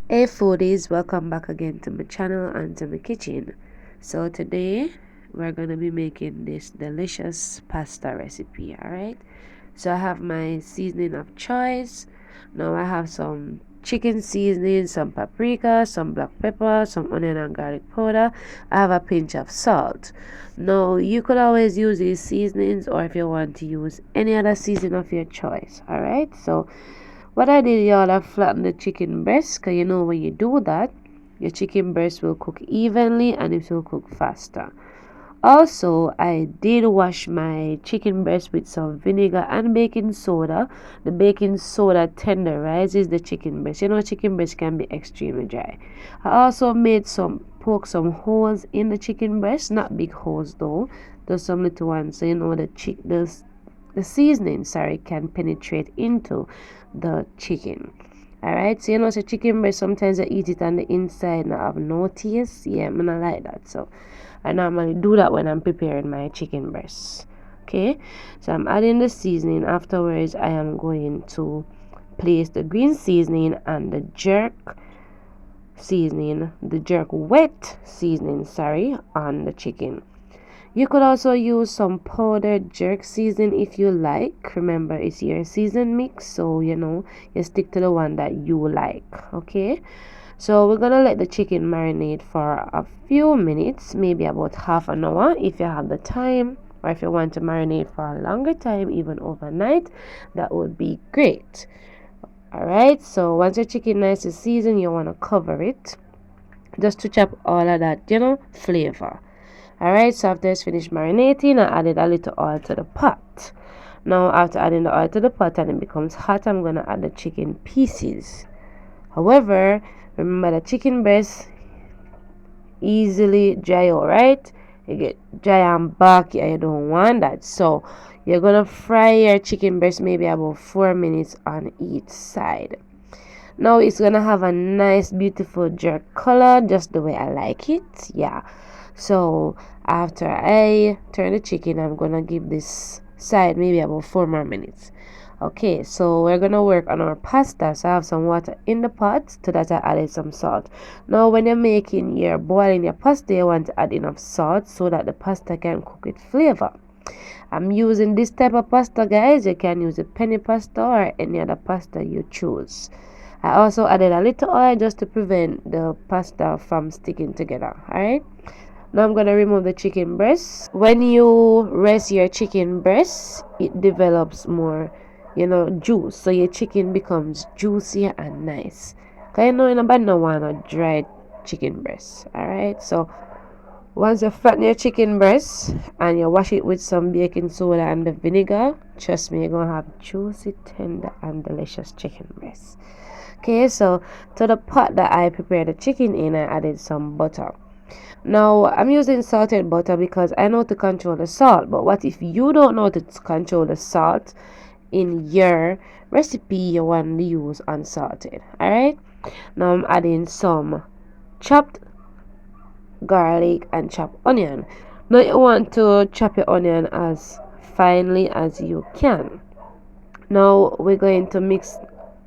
Hey foodies, welcome back again to my channel and to my kitchen. So today we're gonna be making this delicious pasta recipe. Alright, so I have my seasoning of choice. Now I have some chicken seasoning, some paprika, some black pepper, some onion and garlic powder. I have a pinch of salt. Now you could always use these seasonings, or if you want to use any other seasoning of your choice. Alright, so what I did, y'all, I flattened the chicken breast, because you know when you do that, your chicken breast will cook evenly and it will cook faster. Also, I did wash my chicken breast with some vinegar and baking soda. The baking soda tenderizes the chicken breast. You know, chicken breast can be extremely dry. I also made poke some holes in the chicken breast, not big holes though, just some little ones, so you know the seasoning, sorry, can penetrate into the chicken. Alright, so you know, so chicken breast, sometimes I eat it on the inside and I have no taste. Yeah, I'm not like that. So I normally do that when I'm preparing my chicken breast. Okay, so I'm adding the seasoning. Afterwards, I am going to place the green seasoning and the jerk wet seasoning, sorry, on the chicken. You could also use some powdered jerk season if you like. Remember, it's your season mix, so you know, you stick to the one that you like. Okay, so we're gonna let the chicken marinate for a few minutes, maybe about half an hour if you have the time, or if you want to marinate for a longer time, even overnight, that would be great. Alright, so once your chicken nice is seasoned, you want to cover it just to chop all of that, you know, flavor. Alright, so after it's finished marinating, I added a little oil to the pot. Now, after adding the oil to the pot and it becomes hot, I'm going to add the chicken pieces. However, remember the chicken breast easily dry, alright? You get dry and bulky and you don't want that. So, you're going to fry your chicken breast maybe about 4 minutes on each side. Now, it's going to have a nice, beautiful jerk color, just the way I like it. Yeah. So after I turn the chicken, I'm gonna give this side maybe about 4 more minutes. Okay, so we're gonna work on our pasta. So I have some water in the pot. To that I added some salt. Now when you're boiling your pasta, you want to add enough salt so that the pasta can cook with flavor. I'm using this type of pasta, guys. You can use a penny pasta or any other pasta you choose. I also added a little oil just to prevent the pasta from sticking together. Alright, now I'm gonna remove the chicken breast. When you rest your chicken breast, it develops more, you know, juice. So your chicken becomes juicier and nice. Cause you know in a bad no want a dry chicken breast. Alright, so once you flatten your chicken breast and you wash it with some baking soda and the vinegar, trust me, you're gonna have juicy, tender, and delicious chicken breast. Okay, so to the pot that I prepared the chicken in, I added some butter. Now, I'm using salted butter because I know to control the salt. But what if you don't know to control the salt in your recipe? You want to use unsalted. Alright? Now, I'm adding some chopped garlic and chopped onion. Now, you want to chop your onion as finely as you can. Now, we're going to mix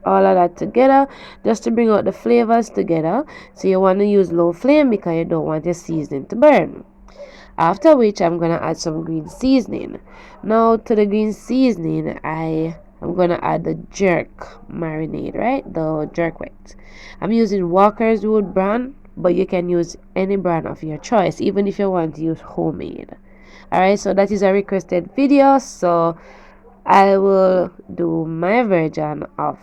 all of that together just to bring out the flavors together. So you want to use low flame because you don't want your seasoning to burn. After which I'm gonna add some green seasoning. Now to the green seasoning, I'm gonna add the jerk marinade, right? The jerk wet. I'm using Walker's Wood brand, but you can use any brand of your choice, even if you want to use homemade. Alright, so that is a requested video, so I will do my version of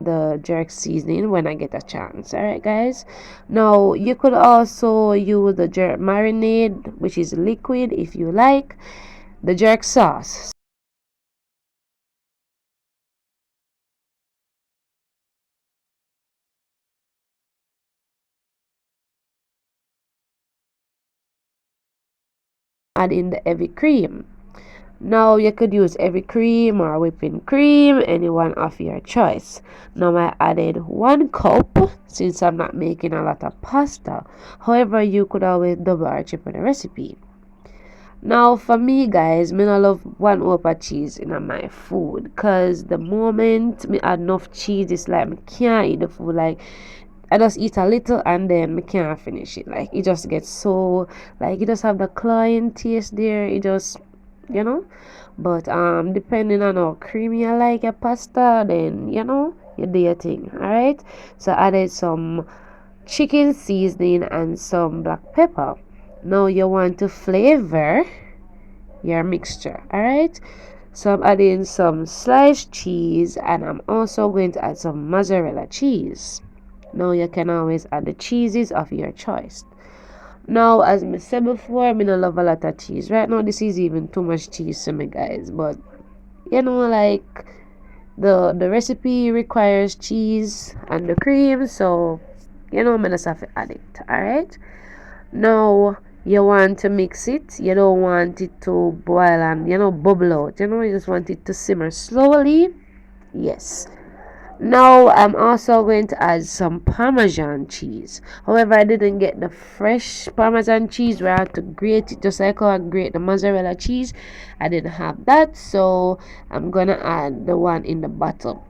the jerk seasoning when I get a chance. Alright, guys. Now you could also use the jerk marinade, which is liquid, if you like. The jerk sauce. Add in the heavy cream. Now you could use heavy cream or whipping cream, any one of your choice. Now I added 1 cup since I'm not making a lot of pasta. However, you could always double or triple the recipe. Now for me, guys, me I love 1 upper cheese in my food, cause the moment me add enough cheese, it's like me can't eat the food. Like I just eat a little and then I can't finish it. Like it just gets so, like it just have the cloying taste there. It just, you know. But depending on how creamy I like your pasta, then you know you do your thing. Alright. So I added some chicken seasoning and some black pepper. Now you want to flavor your mixture. Alright. So I'm adding some sliced cheese and I'm also going to add some mozzarella cheese. Now you can always add the cheeses of your choice. Now, as I said before, I don't love a lot of cheese. Right now, this is even too much cheese to me, guys. But, you know, like, the recipe requires cheese and the cream. So, you know, I'm going to have to add it. Alright? Now, you want to mix it. You don't want it to boil and, you know, bubble out. You know, you just want it to simmer slowly. Yes. Now I'm also going to add some Parmesan cheese. However, I didn't get the fresh Parmesan cheese where I had to grate it just like how I grate the mozzarella cheese. I didn't have that, so I'm gonna add the one in the bottle.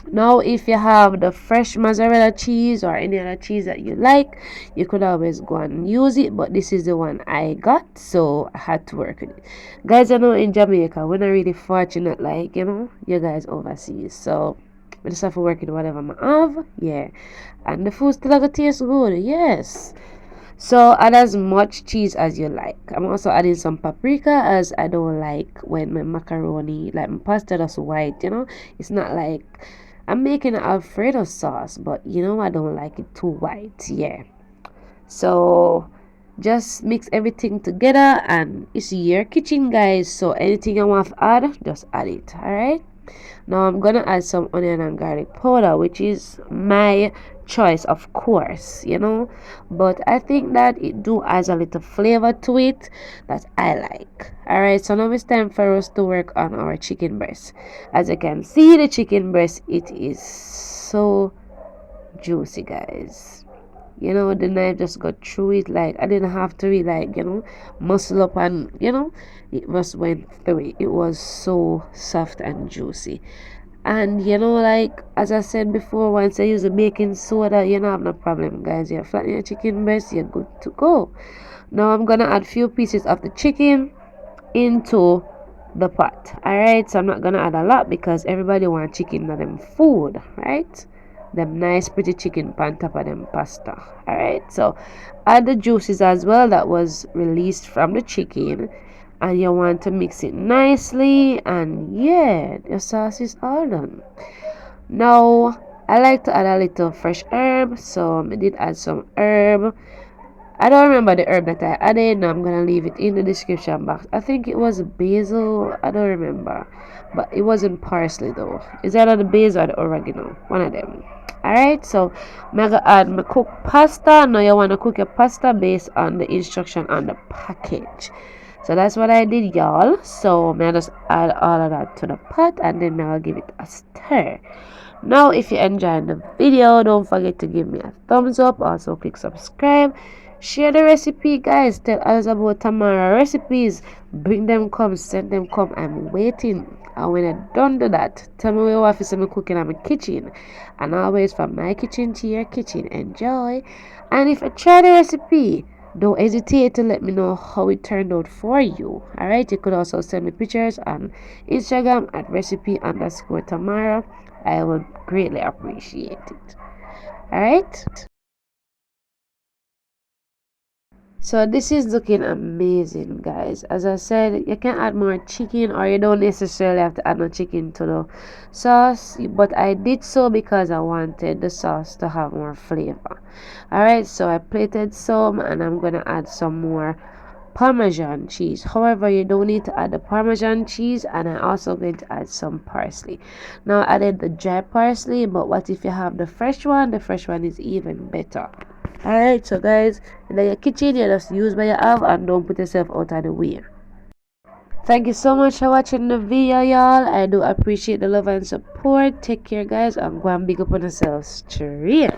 Now if you have the fresh mozzarella cheese or any other cheese that you like, you could always go and use it, but this is the one I got, so I had to work with it. Guys, I know in Jamaica we're not really fortunate like, you know, you guys overseas, so I just have to work with whatever I have. Yeah. And the food still gonna taste good. Yes. So add as much cheese as you like. I'm also adding some paprika as I don't like when my macaroni, like my pasta is white, you know. It's not like I'm making an Alfredo sauce, but you know I don't like it too white. Yeah. So just mix everything together and it's your kitchen, guys. So anything you want to add, just add it. Alright. Now I'm gonna add some onion and garlic powder, which is my choice, of course, you know, but I think that it do adds a little flavor to it that I like. Alright, so now it's time for us to work on our chicken breast. As you can see, the chicken breast, it is so juicy, guys. You know, the knife just got through it. Like I didn't have to really, like, you know, muscle up, and you know, it just went through it. It was so soft and juicy. And you know, like as I said before, once I use the baking soda, you don't have no problem, guys. You flatten your chicken breast, you're good to go. Now I'm gonna add few pieces of the chicken into the pot. Alright, so I'm not gonna add a lot because everybody want chicken in them food, right? Them nice pretty chicken on top of them pasta. Alright, so add the juices as well that was released from the chicken, and you want to mix it nicely, and yeah, the sauce is all done. Now I like to add a little fresh herb, so I did add some herb. I don't remember the herb that I added. Now I'm gonna leave it in the description box. I think it was basil. I don't remember, but it wasn't parsley though. Is that the basil or the oregano? One of them. Alright, so I'm gonna add my cooked pasta. Now you want to cook your pasta based on the instruction on the package. So that's what I did, y'all. So I'm gonna just add all of that to the pot and then I'll give it a stir. Now if you enjoyed the video, don't forget to give me a thumbs up. Also click subscribe. Share the recipe, guys. Tell us about Tamara recipes. Bring them come, send them come. I'm waiting. And when I done do that, tell me where you see me cooking in my kitchen. And always from my kitchen to your kitchen. Enjoy. And if I try the recipe, don't hesitate to let me know how it turned out for you. Alright, you could also send me pictures on Instagram at recipe_Tamara. I would greatly appreciate it. Alright. So this is looking amazing, guys. As I said, you can add more chicken or you don't necessarily have to add no chicken to the sauce, but I did so because I wanted the sauce to have more flavor. Alright, so I plated some and I'm gonna add some more Parmesan cheese. However, you don't need to add the Parmesan cheese, and I'm also going to add some parsley. Now I added the dry parsley, but what if you have the fresh one? The fresh one is even better. Alright, so guys, in your kitchen, you just use what you have and don't put yourself out of the way. Thank you so much for watching the video, y'all. I do appreciate the love and support. Take care, guys, and go and big up on yourselves straight.